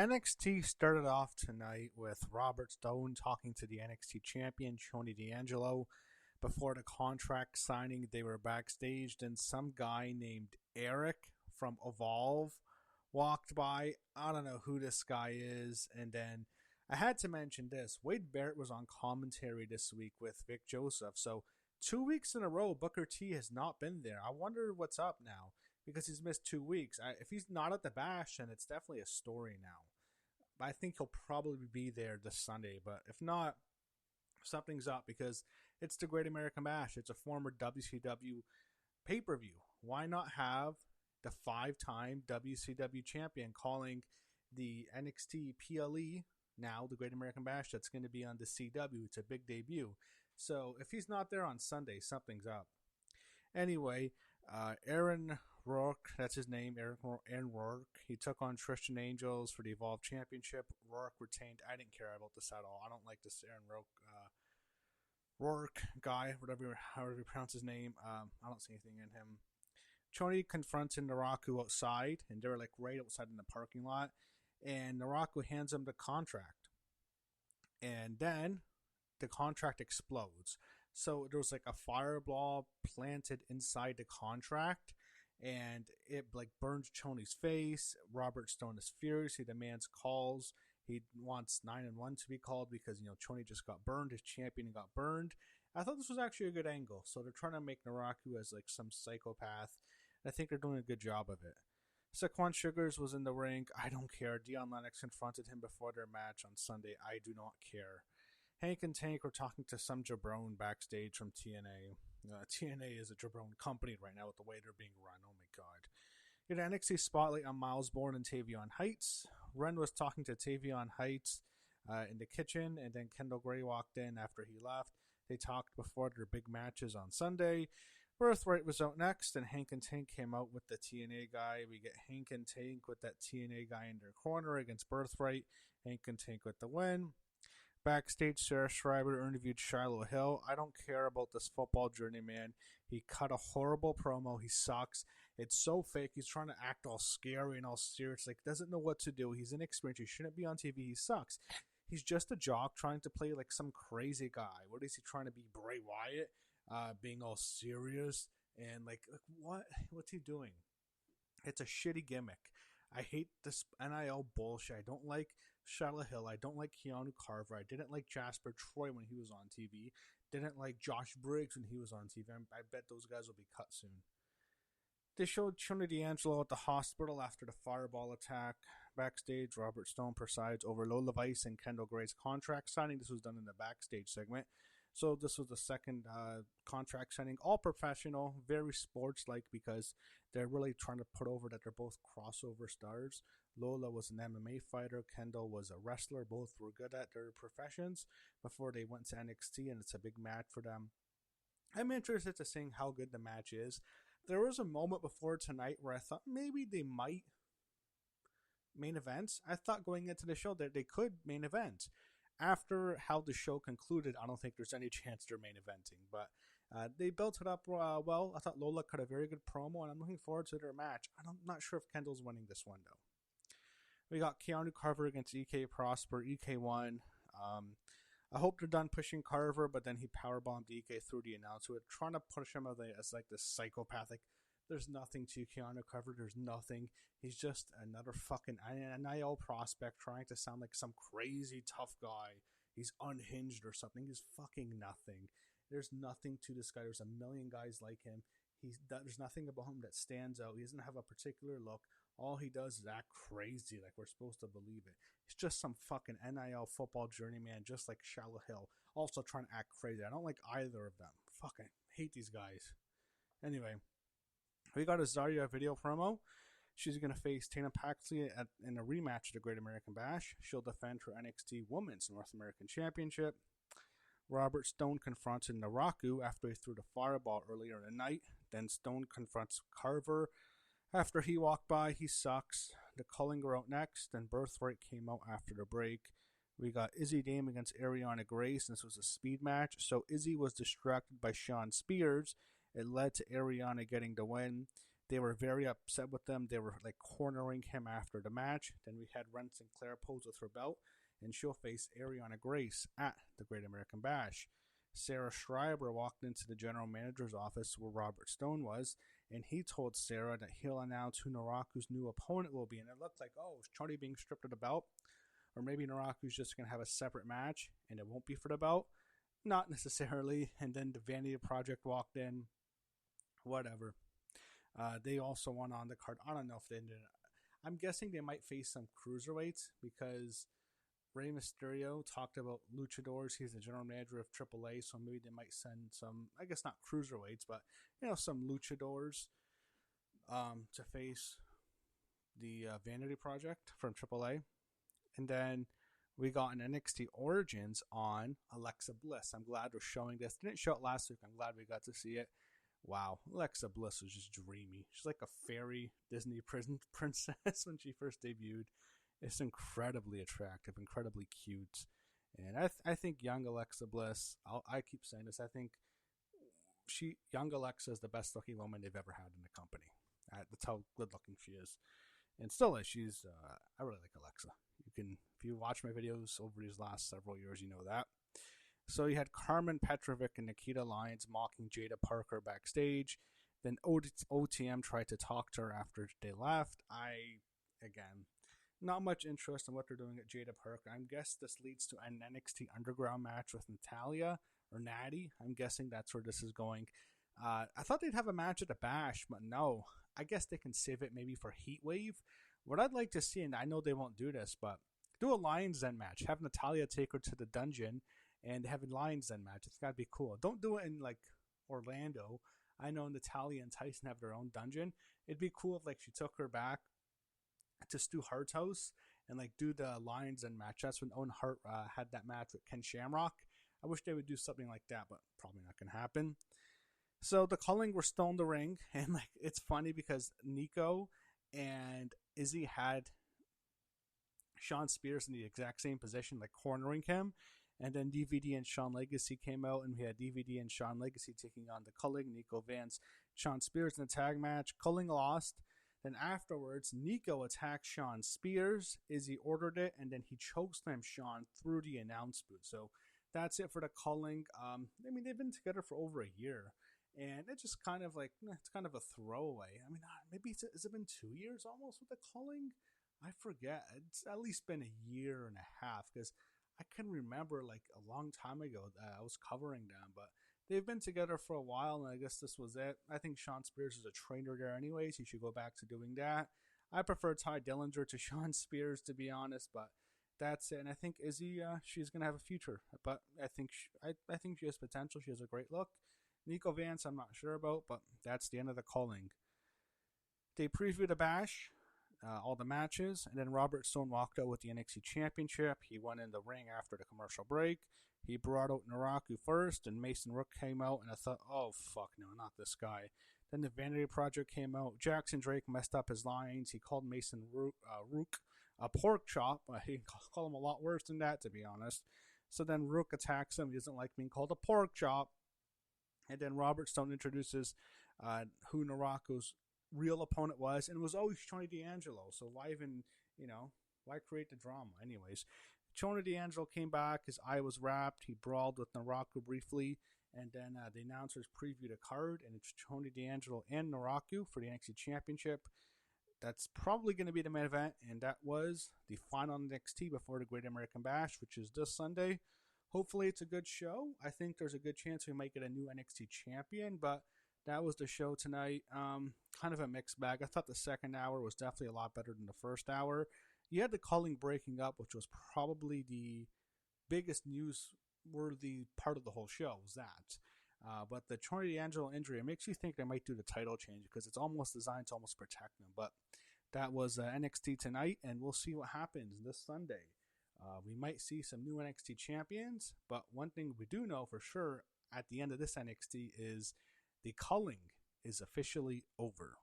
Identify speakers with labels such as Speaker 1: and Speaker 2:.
Speaker 1: NXT started off tonight with Robert Stone talking to the NXT champion, Tony D'Angelo. Before the contract signing, they were backstage, and some guy named Eric from Evolve walked by. I don't know who this guy is. And then I had to mention this. Wade Barrett was on commentary this week with Vic Joseph. So 2 weeks in a row, Booker T has not been there. I wonder what's up now because he's missed 2 weeks. If he's not at the Bash, then it's definitely a story now. But I think he'll probably be there this Sunday. But if not, something's up because it's the Great American Bash. It's a former WCW pay-per-view. Why not have the 5-time WCW champion calling the NXT PLE, now the Great American Bash, that's going to be on the CW? It's a big debut. So if he's not there on Sunday, something's up. Anyway, Aaron Rourke, that's his name, Aaron Rourke. He took on Christian Angels for the Evolve Championship. Rourke retained. I didn't care about this at all. I don't like this Aaron Rourke guy, however you pronounce his name. I don't see anything in him. Tony confronts Naraku outside, and they're like right outside in the parking lot. And Naraku hands him the contract. And then the contract explodes. So there was like a fireball planted inside the contract, and it like burns Tony's face. Robert Stone is furious. He demands calls. He wants 9-1 to be called because, Tony just got burned. His champion got burned. I thought this was actually a good angle. So they're trying to make Naraku as like some psychopath. I think they're doing a good job of it. Saquon Sugars was in the ring. I don't care. Dion Lennox confronted him before their match on Sunday. I do not care. Hank and Tank were talking to some jabron backstage from TNA. TNA is a jabron company right now with the way they're being run. Oh my god. You had NXT Spotlight on Miles Bourne and Tavion Heights. Ren was talking to Tavion Heights in the kitchen, and then Kendall Gray walked in after he left. They talked before their big matches on Sunday. Birthright was out next, and Hank and Tank came out with the TNA guy. We get Hank and Tank with that TNA guy in their corner against Birthright. Hank and Tank with the win. Backstage, Sarah Schreiber interviewed Shiloh Hill. I don't care about this football journeyman. He cut a horrible promo. He sucks. It's so fake. He's trying to act all scary and all serious. Like, doesn't know what to do. He's inexperienced. He shouldn't be on TV. He sucks. He's just a jock trying to play like some crazy guy. What is he trying to be? Bray Wyatt? Being all serious? And like what? What's he doing? It's a shitty gimmick. I hate this NIL bullshit. I don't like Shiloh Hill. I don't like Keanu Carver. I didn't like Jasper Troy when he was on TV. Didn't like Josh Briggs when he was on TV. I bet those guys will be cut soon. They showed Tony D'Angelo at the hospital after the fireball attack. Backstage, Robert Stone presides over Lola Vice and Kendall Gray's contract signing. This was done in the backstage segment. So this was the second contract signing. All professional, very sports-like because they're really trying to put over that they're both crossover stars. Lola was an MMA fighter. Kendall was a wrestler. Both were good at their professions before they went to NXT, and it's a big match for them. I'm interested to seeing how good the match is. There was a moment before tonight where I thought maybe they might main event. I thought going into the show that they could main event. After how the show concluded, I don't think there's any chance they're main eventing. But they built it up well. I thought Lola cut a very good promo, and I'm looking forward to their match. I'm not sure if Kendall's winning this one, though. We got Keanu Carver against EK Prosper. EK won. I hope they're done pushing Carver, but then he powerbombed EK through the announcer, trying to push him as like this psychopathic. There's nothing to Keanu Carver. There's nothing. He's just another fucking NIL prospect trying to sound like some crazy tough guy. He's unhinged or something. He's fucking nothing. There's nothing to this guy. There's a million guys like him. There's nothing about him that stands out. He doesn't have a particular look. All he does is act crazy like we're supposed to believe it. He's just some fucking NIL football journeyman, just like Shiloh Hill. Also trying to act crazy. I don't like either of them. Fucking hate these guys. Anyway. We got a Zarya video promo. She's going to face Tana Paxley in a rematch of the Great American Bash. She'll defend her NXT Women's North American Championship. Robert Stone confronted Naraku after he threw the fireball earlier in the night. Then Stone confronts Carver. After he walked by, he sucks. The Culling were out next. Then Birthright came out after the break. We got Izzy Dame against Ariana Grace, and this was a speed match. So Izzy was distracted by Sean Spears. It led to Ariana getting the win. They were very upset with them. They were like cornering him after the match. Then we had Ren Sinclair pose with her belt, and she'll face Ariana Grace at the Great American Bash. Sarah Schreiber walked into the general manager's office where Robert Stone was, and he told Sarah that he'll announce who Naraku's new opponent will be. And it looked like, oh, is Charlie being stripped of the belt? Or maybe Naraku's just going to have a separate match and it won't be for the belt? Not necessarily. And then the Vanity Project walked in. Whatever. They also went on the card. I don't know if they ended up. I'm guessing they might face some cruiserweights because Rey Mysterio talked about luchadors. He's the general manager of AAA, so maybe they might send some, I guess not cruiserweights, but some luchadors to face the Vanity Project from AAA. And then we got an NXT Origins on Alexa Bliss. I'm glad we're showing this. Didn't show it last week. I'm glad we got to see it. Wow, Alexa Bliss was just dreamy. She's like a fairy Disney princess when she first debuted. It's incredibly attractive, incredibly cute. And I think young Alexa Bliss, I keep saying this, I think young Alexa is the best looking woman they've ever had in the company. That's how good looking she is. And still is. I really like Alexa. If you watch my videos over these last several years, you know that. So you had Carmen Petrovic and Nikita Lyons mocking Jada Parker backstage. Then OTM tried to talk to her after they left. Again, not much interest in what they're doing at Jada Parker. I guess this leads to an NXT Underground match with Natalya or Natty. I'm guessing that's where this is going. I thought they'd have a match at the Bash, but no. I guess they can save it maybe for Heatwave. What I'd like to see, and I know they won't do this, but do a Lions Den match. Have Natalya take her to the dungeon and have a Lions Den match. It's got to be cool. Don't do it in like Orlando. I know Natalya and Tyson have their own dungeon. It'd be cool if like she took her back to Stu Hart's house and like do the Lions Den match. That's when Owen Hart had that match with Ken Shamrock. I wish they would do something like that, but probably not going to happen. So the Culling were still in the ring, and like it's funny because Nico and Izzy had Sean Spears in the exact same position, like cornering him. And then DVD and Sean Legacy came out, and we had DVD and Sean Legacy taking on the Culling, Nico Vance, Sean Spears in a tag match. Culling lost. Then afterwards, Nico attacked Sean Spears. Izzy ordered it, and then he chokeslammed Sean through the announce booth. So that's it for the Culling. I mean, they've been together for over a year. And it's just kind of like, it's kind of a throwaway. I mean, maybe has it been 2 years almost with the Culling? I forget. It's at least been a year and a half because I can remember like a long time ago that I was covering them. But they've been together for a while, and I guess this was it. I think Sean Spears is a trainer there anyways. He should go back to doing that. I prefer Ty Dillinger to Sean Spears, to be honest, but that's it. And I think Izzy, she's going to have a future. But I think she has potential. She has a great look. Nico Vance, I'm not sure about, but that's the end of the Culling. They previewed the Bash, all the matches, and then Robert Stone walked out with the NXT Championship. He went in the ring after the commercial break. He brought out Naraku first, and Mason Rook came out, and I thought, oh, fuck, no, not this guy. Then the Vanity Project came out. Jackson Drake messed up his lines. He called Mason Rook a pork chop. He called him a lot worse than that, to be honest. So then Rook attacks him. He doesn't like being called a pork chop. And then Robert Stone introduces who Naraku's real opponent was, and it was always Tony D'Angelo. So why even, why create the drama? Anyways, Tony D'Angelo came back. His eye was wrapped. He brawled with Naraku briefly, and then the announcers previewed a card, and it's Tony D'Angelo and Naraku for the NXT Championship. That's probably going to be the main event, and that was the final NXT before the Great American Bash, which is this Sunday. Hopefully it's a good show. I think there's a good chance we might get a new NXT champion, but that was the show tonight. Kind of a mixed bag. I thought the second hour was definitely a lot better than the first hour. You had the Culling breaking up, which was probably the biggest newsworthy part of the whole show, was that. But the Tony D'Angelo injury, it makes you think they might do the title change because it's almost designed to almost protect them. But that was NXT tonight, and we'll see what happens this Sunday. We might see some new NXT champions, but one thing we do know for sure at the end of this NXT is the Culling is officially over.